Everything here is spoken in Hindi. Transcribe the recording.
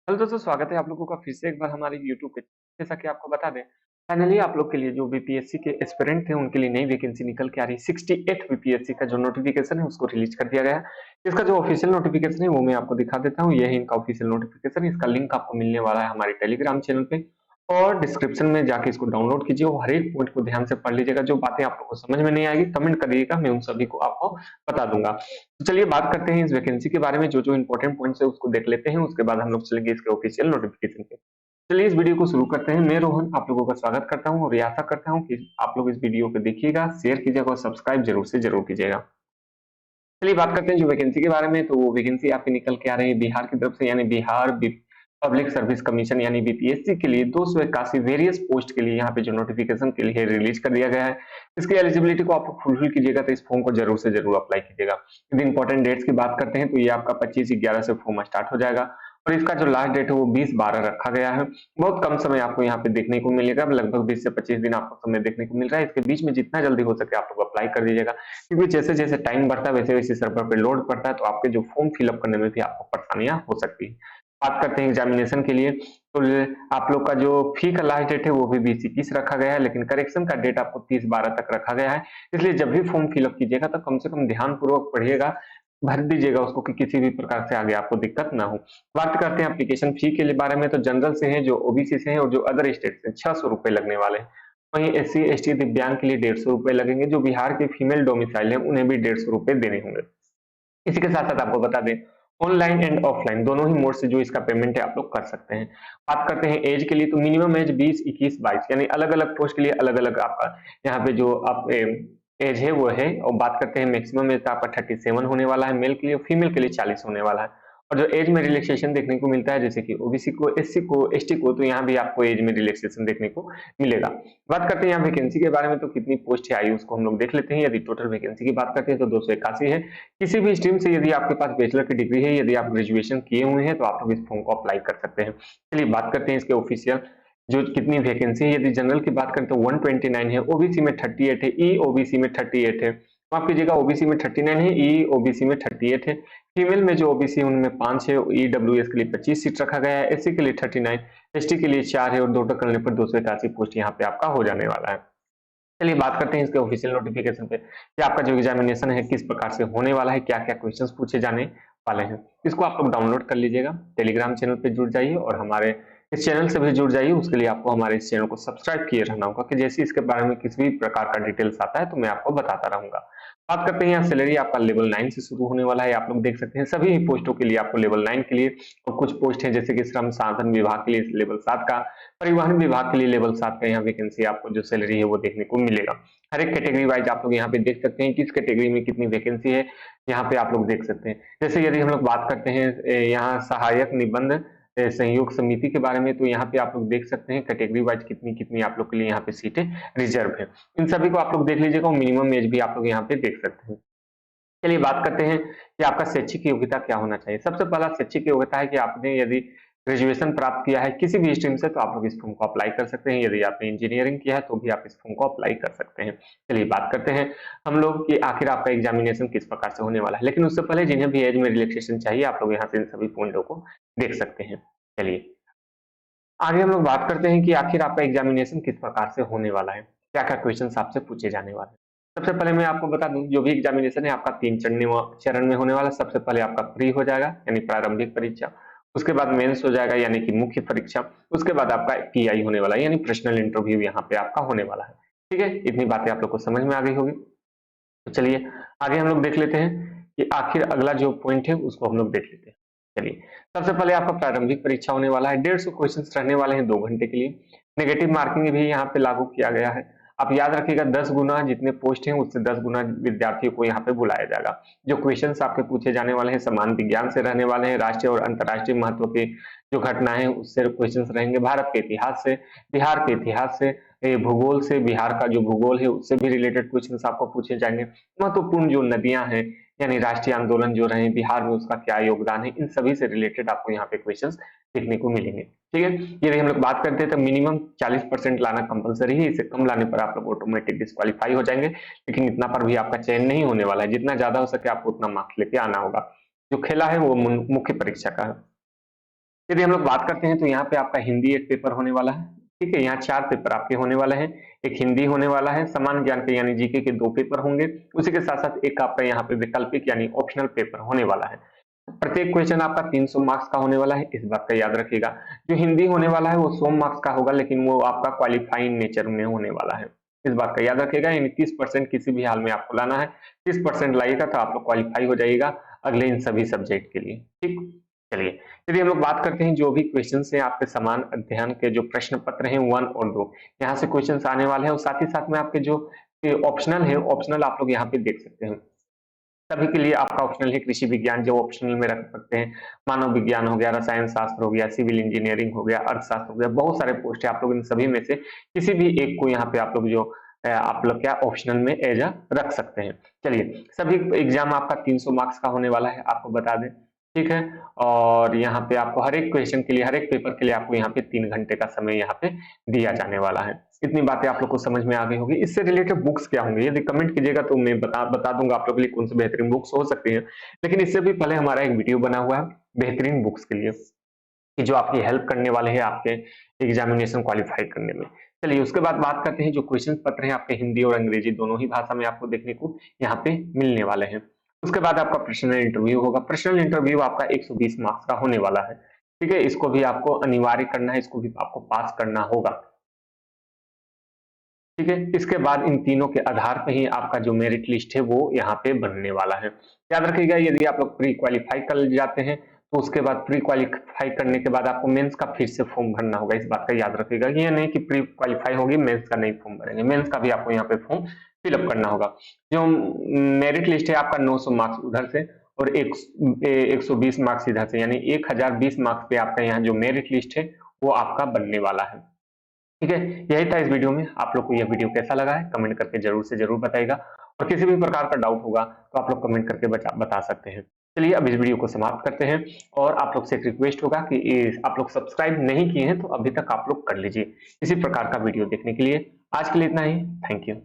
हेलो दोस्तों, स्वागत है आप लोगों का फिर से एक बार हमारे यूट्यूब पे। जैसा कि आपको बता दें, फाइनली आप लोग के लिए जो बीपीएससी के एस्पिरेंट थे उनके लिए नई वैकेंसी निकल के आ रही है। 68 बीपीएससी का जो नोटिफिकेशन है उसको रिलीज कर दिया गया है। इसका जो ऑफिशियल नोटिफिकेशन है वो मैं आपको दिखा देता हूँ। ये है इनका ऑफिशियल नोटिफिकेशन। इसका लिंक आपको मिलने वाला है हमारे टेलीग्राम चैनल पे, और डिस्क्रिप्शन में जाके इसको डाउनलोड कीजिए और हर एक पॉइंट को ध्यान से पढ़ लीजिएगा। जो बातें आप लोग को समझ में नहीं आएगी कमेंट करिएगा, मैं उन सभी को आपको बता दूंगा। तो चलिए बात करते हैं इस वैकेंसी के बारे में। जो जो इंपॉर्टेंट पॉइंट्स है उसको देख लेते हैं, उसके बाद हम लोग चलेंगे इसके ऑफिशियल नोटिफिकेशन पे। चलिए इस वीडियो को शुरू करते हैं। मैं रोहन आप लोगों का स्वागत करता हूं और ये आशा करता हूं कि आप लोग इस वीडियो को देखिएगा, शेयर कीजिएगा और सब्सक्राइब जरूर से जरूर कीजिएगा। चलिए बात करते हैं जो वैकेंसी के बारे में। तो वो वैकेंसी आपकी निकल के आ रही है बिहार की तरफ से, यानी बिहार पब्लिक सर्विस कमीशन यानी बीपीएससी के लिए 281 वेरियस पोस्ट के लिए यहाँ पे जो नोटिफिकेशन के लिए रिलीज कर दिया गया है। इसकी एलिजिबिलिटी को आप फुलफिल कीजिएगा तो इस फॉर्म को जरूर से जरूर अप्लाई कीजिएगा। यदि इंपॉर्टेंट डेट्स की बात करते हैं तो ये आपका 25/11 से फॉर्म स्टार्ट हो जाएगा और इसका जो लास्ट डेट है वो 20/12 रखा गया है। बहुत कम समय आपको यहाँ पे देखने को मिलेगा, लगभग 20 से 25 दिन आपको समय देखने को मिल रहा है। इसके बीच में जितना जल्दी हो सके आप लोग अप्लाई कर दीजिएगा, क्योंकि जैसे जैसे टाइम बढ़ता है वैसे वैसे सर्वर पे लोड पड़ता है, तो आपके जो फॉर्म फिलअप करने में भी आपको परेशानियां हो सकती है। बात करते हैं एग्जामिनेशन के लिए, तो आप लोग का जो फी का लास्ट डेट है वो भी 20/21 रखा गया है, लेकिन करेक्शन का डेट आपको 30/12 तक रखा गया है। इसलिए जब भी फॉर्म फिलअप कीजिएगा तो कम से कम ध्यान पूर्वक पढ़िएगा, भर दीजिएगा उसको कि किसी भी प्रकार से आगे आपको दिक्कत ना हो। बात करते हैं एप्लीकेशन फी के बारे में, तो जनरल से है, जो ओबीसी से है और जो अदर स्टेट से 600 रुपए लगने वाले हैं। वहीं एससी एसटी दिव्यांग के लिए 150 रुपए लगेंगे। जो बिहार के फीमेल डोमिसाइल है उन्हें भी 150 रुपए देने होंगे। इसी के साथ साथ आपको बता दें, ऑनलाइन एंड ऑफलाइन दोनों ही मोड से जो इसका पेमेंट है आप लोग कर सकते हैं। बात करते हैं एज के लिए, तो मिनिमम एज 20, 21, 22 यानी अलग अलग पोस्ट के लिए अलग अलग आपका यहाँ पे जो आप एज है वो है। और बात करते हैं मैक्सिमम एज, आपका 37 होने वाला है मेल के लिए, फीमेल के लिए 40 होने वाला है। और जो एज में रिलैक्सेशन देखने को मिलता है, जैसे कि ओबीसी को, एससी को, एसटी को, तो यहाँ भी आपको एज में रिलैक्सेशन देखने को मिलेगा। बात करते हैं यहाँ वैकेंसी के बारे में, तो कितनी पोस्ट है आई उसको हम लोग देख लेते हैं। यदि टोटल वैकेंसी की बात करते हैं तो 281 है। किसी भी स्ट्रीम से यदि आपके पास बैचलर की डिग्री है, यदि आप ग्रेजुएशन किए हुए हैं, तो आप लोग इस फॉर्म को अप्लाई कर सकते हैं। चलिए बात करते हैं इसके ऑफिशियल जो कितनी वैकेंसी है। यदि जनरल की बात करें तो 129 है, ओबीसी में 38 है, ई ओबीसी में 38 है। माफ कीजिएगा, ओबीसी में 39 है, ई ओबीसी में 38 है। फीमेल में जो ओबीसी है उनमें 5 है, ईडब्ल्यूएस के लिए 25 सीट रखा गया है, एससी के लिए 39, एसटी के लिए 4 है और दो करने पर 281 पोस्ट यहाँ पे आपका हो जाने वाला है। चलिए बात करते हैं इसके ऑफिशियल नोटिफिकेशन पे कि आपका जो एग्जामिनेशन है किस प्रकार से होने वाला है, क्या क्या क्वेश्चंस पूछे जाने वाले हैं। इसको आप लोग डाउनलोड कर लीजिएगा, टेलीग्राम चैनल पे जुड़ जाइए और हमारे इस चैनल से भी जुड़ जाइए। उसके लिए आपको हमारे इस चैनल को सब्सक्राइब किए रहना होगा कि जैसे इसके बारे में किसी भी प्रकार का डिटेल्स आता है तो मैं आपको बताता रहूंगा। बात करते हैं यहाँ सैलरी आपका लेवल 9 से शुरू होने वाला है। आप लोग देख सकते हैं सभी पोस्टों के लिए आपको लेवल 9 के लिए, और कुछ पोस्ट है जैसे कि श्रम साधन विभाग के लिए लेवल 7 का, परिवहन विभाग के लिए लेवल 7 का यहाँ वैकेंसी आपको जो सैलरी है वो देखने को मिलेगा। हर एक कैटेगरी वाइज आप लोग यहाँ पे देख सकते हैं किस कैटेगरी में कितनी वैकेंसी है, यहाँ पे आप लोग देख सकते हैं। जैसे यदि हम लोग बात करते हैं यहाँ सहायक निबंध सहयोग समिति के बारे में, तो यहाँ पे आप लोग देख सकते हैं कैटेगरी वाइज कितनी कितनी आप लोग के लिए यहाँ पे सीटें रिजर्व है। इन सभी को आप लोग देख लीजिएगा और मिनिमम एज भी आप लोग यहाँ पे देख सकते हैं। चलिए बात करते हैं कि आपका शैक्षिक योग्यता क्या होना चाहिए। सबसे पहला शैक्षिक योग्यता है कि आपने यदि ग्रेजुएशन प्राप्त किया है किसी भी स्ट्रीम से तो आप लोग इस फॉर्म को अप्लाई कर सकते हैं। यदि आपने इंजीनियरिंग किया है तो भी आप इस फॉर्म को अप्लाई कर सकते हैं। चलिए बात करते हैं हम लोग कि आखिर आपका एग्जामिनेशन किस प्रकार से होने वाला है, लेकिन उससे पहले जिन्हें भी एज में रिलैक्सेशन चाहिए आप लोग यहाँ से इन सभी पॉइंटों को देख सकते हैं। चलिए आगे हम लोग बात करते हैं कि आखिर आपका एग्जामिनेशन किस प्रकार से होने वाला है, क्या क्या क्वेश्चन आपसे पूछे जाने वाले हैं। सबसे पहले मैं आपको बता दूं, जो भी एग्जामिनेशन है आपका 3 चरण में होने वाला है। सबसे पहले आपका प्री हो जाएगा यानी प्रारंभिक परीक्षा, उसके बाद मेंस हो जाएगा यानी कि मुख्य परीक्षा, उसके बाद आपका पीआई होने वाला है यानी पर्सनल इंटरव्यू यहाँ पे आपका होने वाला है। ठीक है, इतनी बातें आप लोग को समझ में आ गई होगी। तो चलिए आगे हम लोग देख लेते हैं कि आखिर अगला जो पॉइंट है उसको हम लोग देख लेते हैं। चलिए सबसे पहले आपका प्रारंभिक परीक्षा होने वाला है, 150 क्वेश्चन रहने वाले हैं 2 घंटे के लिए। नेगेटिव मार्किंग भी यहाँ पे लागू किया गया है। आप याद रखिएगा 10 गुना जितने पोस्ट हैं उससे 10 गुना विद्यार्थियों को यहाँ पे बुलाया जाएगा। जो क्वेश्चन आपके पूछे जाने वाले हैं समान विज्ञान से रहने वाले हैं, राष्ट्रीय और अंतर्राष्ट्रीय महत्व के जो घटनाएं हैं उससे क्वेश्चन रहेंगे, भारत के इतिहास से, बिहार के इतिहास से, भूगोल से, बिहार का जो भूगोल है उससे भी रिलेटेड क्वेश्चंस आपको पूछे जाएंगे। महत्वपूर्ण जो नदियां हैं यानी राष्ट्रीय आंदोलन जो रहे बिहार में उसका क्या योगदान है, इन सभी से रिलेटेड आपको यहाँ पे क्वेश्चंस देखने को मिलेंगे। ठीक है, यदि हम लोग बात करते हैं तो मिनिमम 40% लाना कंपलसरी है, इससे कम लाने पर आप लोग ऑटोमेटिक डिस्क्वालीफाई हो जाएंगे। लेकिन इतना पर भी आपका चयन नहीं होने वाला है, जितना ज्यादा हो सके आपको उतना मार्क्स लेके आना होगा। जो खेला है वो मुख्य परीक्षा का है। यदि हम लोग बात करते हैं तो यहाँ पे आपका हिंदी एक पेपर होने वाला है, ठीक है। यहाँ 4 पेपर आपके होने वाले हैं। एक हिंदी होने वाला है, सामान्य ज्ञान के यानी जीके के 2 पेपर होंगे। उसी के साथ-साथ एक आपका यहाँ पे वैकल्पिक यानी ऑप्शनल पेपर होने वाला है। प्रत्येक क्वेश्चन आपका 300 मार्क्स का होने वाला है, इस बात का याद रखिएगा। जो हिंदी होने वाला है वो 100 मार्क्स का होगा, लेकिन वो आपका क्वालिफाइंग नेचर में होने वाला है। इस बात का याद रखिएगा, यानी 30% किसी भी हाल में आपको लाना है। 30% लाइएगा तो आप लोग क्वालिफाई हो जाइएगा अगले इन सभी सब्जेक्ट के लिए, ठीक। चलिए, यदि हम लोग बात करते हैं जो भी क्वेश्चंस हैं आपके समान अध्ययन के जो प्रश्न पत्र हैं 1 और 2, यहाँ से क्वेश्चंस आने वाले हैं और साथ ही साथ में आपके जो ऑप्शनल है, ऑप्शनल आप लोग यहाँ पे देख सकते हैं। सभी के लिए आपका ऑप्शनल है कृषि विज्ञान जो ऑप्शनल में रख सकते हैं, मानव विज्ञान हो गया, रसायन शास्त्र हो गया, सिविल इंजीनियरिंग हो गया, अर्थशास्त्र हो गया, बहुत सारे पोस्ट है। आप लोग इन सभी में से किसी भी एक को यहाँ पे आप लोग जो आप लोग क्या ऑप्शनल में एज अ रख सकते हैं। चलिए, सभी एग्जाम आपका 300 मार्क्स का होने वाला है, आपको बता दें, ठीक है। और यहाँ पे आपको हर एक क्वेश्चन के लिए, हर एक पेपर के लिए आपको यहाँ पे 3 घंटे का समय यहाँ पे दिया जाने वाला है। इतनी बातें आप लोग को समझ में आ गई होगी। इससे रिलेटेड बुक्स क्या होंगे यदि कमेंट कीजिएगा तो मैं बता दूंगा आप लोग के लिए कौन सी बेहतरीन बुक्स हो सकती हैं। लेकिन इससे भी पहले हमारा एक वीडियो बना हुआ है बेहतरीन बुक्स के लिए, कि जो आपकी हेल्प करने वाले हैं आपके एग्जामिनेशन क्वालिफाई करने में। चलिए, उसके बाद बात करते हैं जो क्वेश्चन पत्र हैं आपके हिंदी और अंग्रेजी दोनों ही भाषा में आपको देखने को यहाँ पे मिलने वाले हैं। उसके बाद आपका पर्सनल इंटरव्यू होगा। पर्सनल इंटरव्यू आपका 120 मार्क्स का होने वाला है, ठीक है। इसको भी आपको अनिवार्य करना है, इसको भी आपको पास करना होगा, ठीक है। इसके बाद इन तीनों के आधार पे ही आपका जो मेरिट लिस्ट है वो यहाँ पे बनने वाला है। याद रखिएगा, यदि आप लोग प्री क्वालिफाई कर जाते हैं तो उसके बाद प्री क्वालिफाई करने के बाद आपको मेंस का फिर से फॉर्म भरना होगा। इस बात का याद रखिएगा, ये नहीं कि प्री क्वालिफाई होगी मेंस का नहीं फॉर्म भरेंगे, मेंस का भी आपको यहाँ पे फॉर्म फिलअप करना होगा। जो मेरिट लिस्ट है आपका 900 मार्क्स उधर से और 120 मार्क्स इधर से, यानी 1020 मार्क्स पे आपका यहाँ जो मेरिट लिस्ट है वो आपका बनने वाला है, ठीक है। यही था इस वीडियो में। आप लोग को यह वीडियो कैसा लगा है कमेंट करके जरूर से जरूर बताइएगा, और किसी भी प्रकार का डाउट होगा तो आप लोग कमेंट करके बता सकते हैं। चलिए, अब इस वीडियो को समाप्त करते हैं, और आप लोग से एक रिक्वेस्ट होगा कि आप लोग सब्सक्राइब नहीं किए हैं तो अभी तक आप लोग कर लीजिए इसी प्रकार का वीडियो देखने के लिए। आज के लिए इतना ही। Thank you.